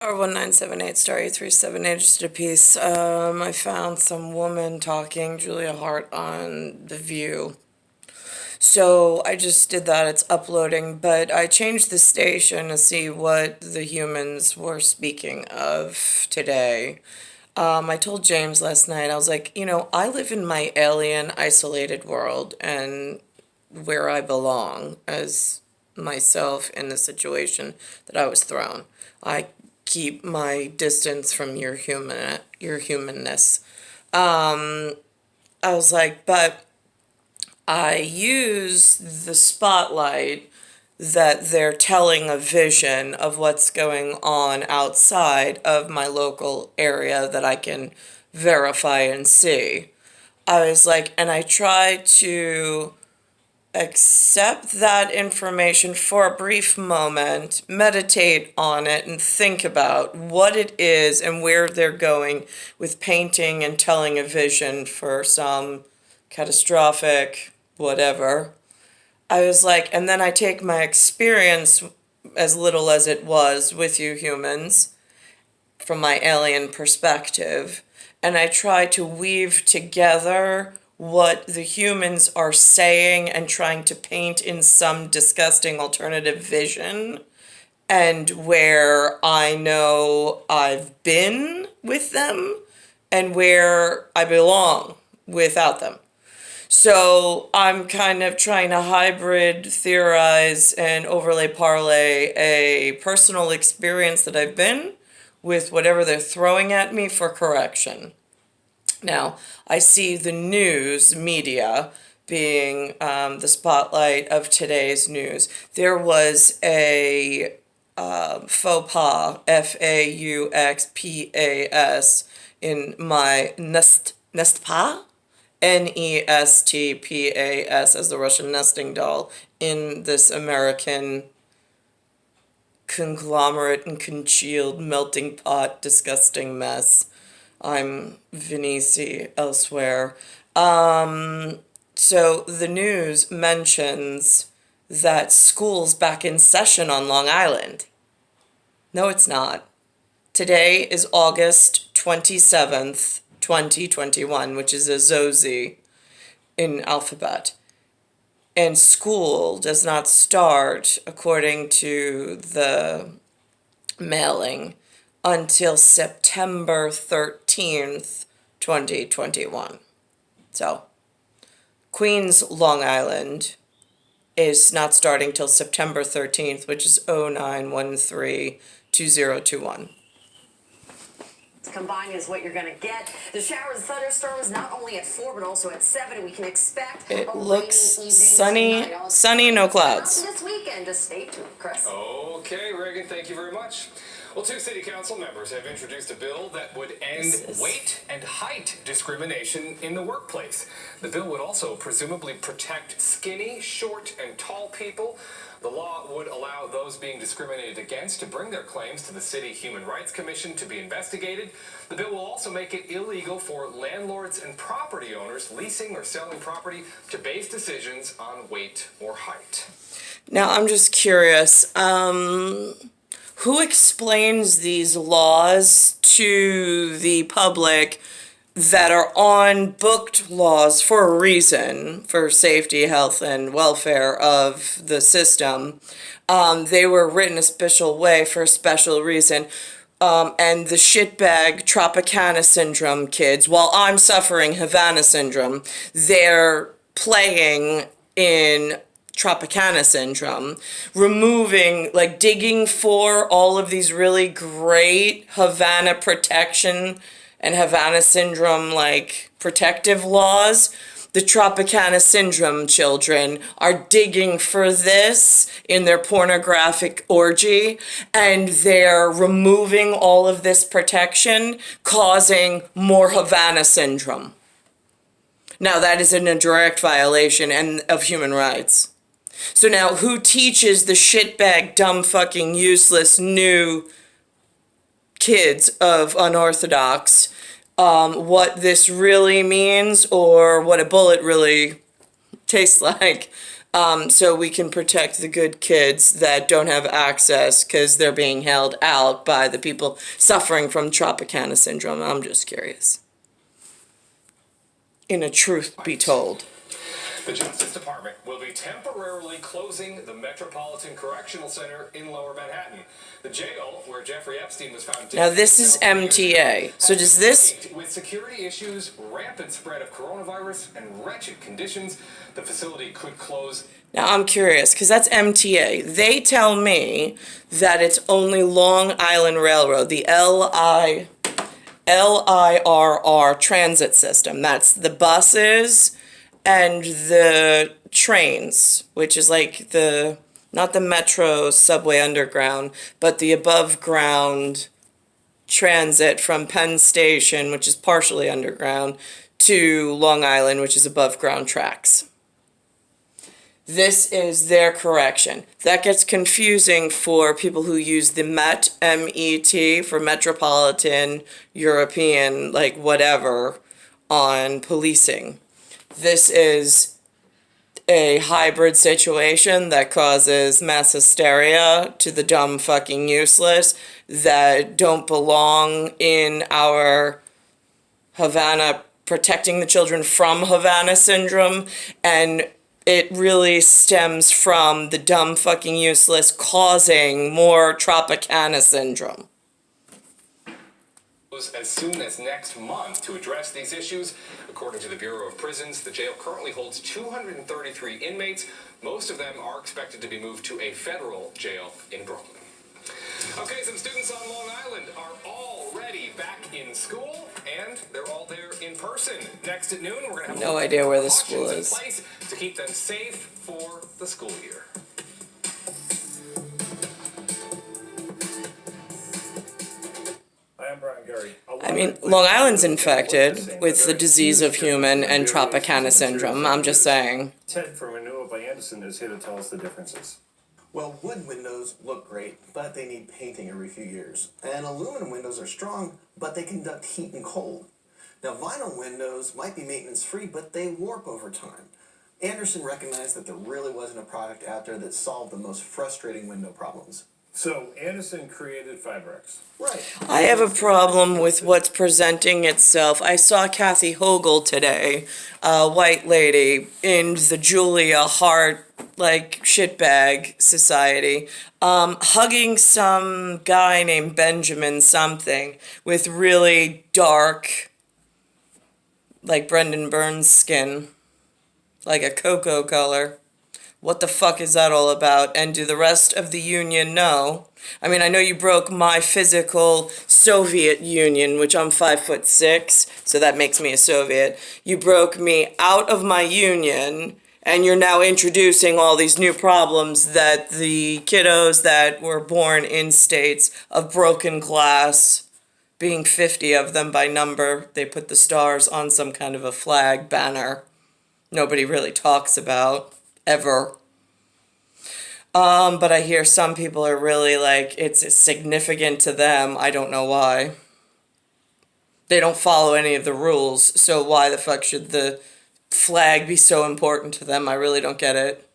R1978 star E378 just a piece. I found some woman talking, Julia Hart, on The View. So I just did that. It's uploading, but I changed the station to see what the humans were speaking of today. I told James last night, I was like, I live in my alien, isolated world and where I belong as myself in the situation that I was thrown. I keep my distance from your humanness. I was like, but I use the spotlight that they're telling a vision of what's going on outside of my local area that I can verify and see. I was like, and I try to accept that information for a brief moment, meditate on it, and think about what it is and where they're going with painting and telling a vision for some catastrophic whatever. I was like, and then I take my experience, as little as it was, with you humans, from my alien perspective, and I try to weave together what the humans are saying and trying to paint in some disgusting alternative vision, and where I know I've been with them and where I belong without them. So I'm kind of trying to hybrid theorize and overlay parlay a personal experience that I've been with whatever they're throwing at me for correction. Now, I see the news media being the spotlight of today's news. There was a faux pas, FAUXPAS, in my Nestpa, NESTPAS, as the Russian nesting doll, in this American conglomerate and congealed melting pot disgusting mess. I'm Venice elsewhere. So the news mentions that school's back in session on Long Island. No, it's not. Today is August 27th, 2021, which is a Zozi in alphabet. And school does not start, according to the mailing, until September 13th, 2021. So, Queens, Long Island is not starting till September 13th, which is 0913-2021. Combined is what you're going to get. The showers and thunderstorms not only at 4 but also at 7. We can expect it looks sunny, no clouds. This weekend, just stay tuned, Chris. Okay, Reagan, thank you very much. Well, 2 city council members have introduced a bill that would end weight and height discrimination in the workplace. The bill would also presumably protect skinny, short, and tall people. The law would allow those being discriminated against to bring their claims to the City Human Rights Commission to be investigated. The bill will also make it illegal for landlords and property owners leasing or selling property to base decisions on weight or height. Now, I'm just curious, who explains these laws to the public that are on booked laws for a reason, for safety, health, and welfare of the system? They were written a special way for a special reason. And the shitbag Tropicana syndrome kids, while I'm suffering Havana syndrome, they're playing in Tropicana syndrome, removing, like digging for all of these really great Havana protection and Havana syndrome, like protective laws. The Tropicana syndrome children are digging for this in their pornographic orgy, and they're removing all of this protection, causing more Havana syndrome. Now, that is in a direct violation of human rights. So now, who teaches the shitbag, dumb, fucking, useless, new kids of unorthodox what this really means or what a bullet really tastes like? so we can protect the good kids that don't have access because they're being held out by the people suffering from Tropicana syndrome. I'm just curious. In a truth be told. The Justice Department will be temporarily closing the Metropolitan Correctional Center in Lower Manhattan. The jail where Jeffrey Epstein was found dead. Now this is MTA. So does this... With security issues, rampant spread of coronavirus, and wretched conditions, the facility could close. Now I'm curious, because that's MTA. They tell me that it's only Long Island Railroad, the LIRR transit system. That's the buses and the trains, which is like not the metro, subway, underground, but the above ground transit from Penn Station, which is partially underground, to Long Island, which is above ground tracks. This is their correction. That gets confusing for people who use the MET, M-E-T, for Metropolitan, European, like whatever, on policing. This is a hybrid situation that causes mass hysteria to the dumb fucking useless that don't belong in our Havana, protecting the children from Havana syndrome, and it really stems from the dumb fucking useless causing more Tropicana syndrome. As soon as next month to address these issues. According to the Bureau of Prisons, the jail currently holds 233 inmates. Most of them are expected to be moved to a federal jail in Brooklyn. Okay, some students on Long Island are already back in school, and they're all there in person. Next at noon, we're going to have no idea where the school is. In place to keep them safe for the school year. I mean, Long Island's infected with the disease of human and Tropicana syndrome. I'm just saying. Ted from Renewal by Anderson is here to tell us the differences. Well, wood windows look great, but they need painting every few years. And aluminum windows are strong, but they conduct heat and cold. Now, vinyl windows might be maintenance-free, but they warp over time. Anderson recognized that there really wasn't a product out there that solved the most frustrating window problems. So, Anderson created Fibrex. Right. I have a problem with what's presenting itself. I saw Kathy HOGUL today, a white lady, in the Julia Hart, like, shitbag society, hugging some guy named Benjamin something with really dark, like Brendan Burns skin, like a cocoa color. What the fuck is that all about? And do the rest of the Union know? I mean, I know you broke my physical Soviet Union, which I'm 5'6", so that makes me a Soviet. You broke me out of my union, and you're now introducing all these new problems that the kiddos that were born in states of broken glass, being 50 of them by number, they put the stars on some kind of a flag banner nobody really talks about. Ever. But I hear some people are really like, it's significant to them. I don't know why. They don't follow any of the rules, so why the fuck should the flag be so important to them? I really don't get it.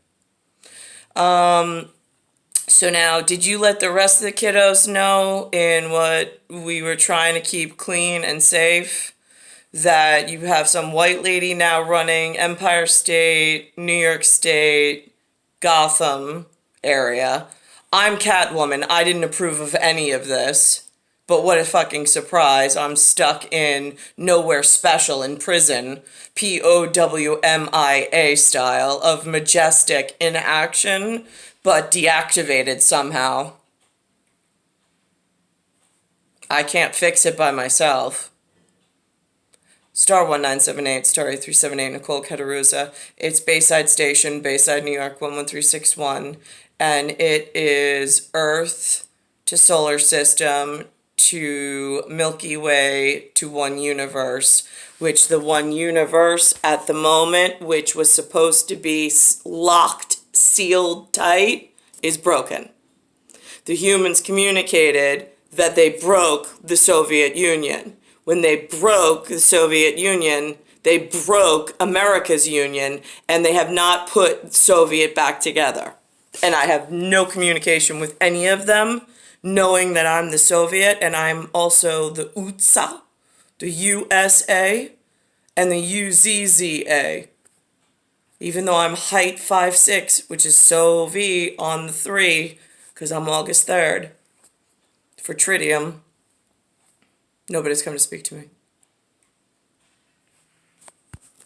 So now, did you let the rest of the kiddos know in what we were trying to keep clean and safe? That you have some white lady now running Empire State, New York State, Gotham area. I'm Catwoman. I didn't approve of any of this. But what a fucking surprise. I'm stuck in nowhere special in prison. POWMIA style of majestic inaction, but deactivated somehow. I can't fix it by myself. Star 1978, Star 8378, Nicole, Cattaruzza. It's Bayside Station, Bayside, New York, 11361. And it is Earth to Solar System to Milky Way to One Universe, which the One Universe at the moment, which was supposed to be locked, sealed tight, is broken. The humans communicated that they broke the Soviet Union. When they broke the Soviet Union, They broke America's union, and they have not put Soviet back together. And I have no communication with any of them, knowing that I'm the Soviet, and I'm also the Uzza, the USA, and the UZZA. Even though I'm height 5'6", which is Soviet on the 3, because I'm August 3rd, for Tritium, nobody's come to speak to me.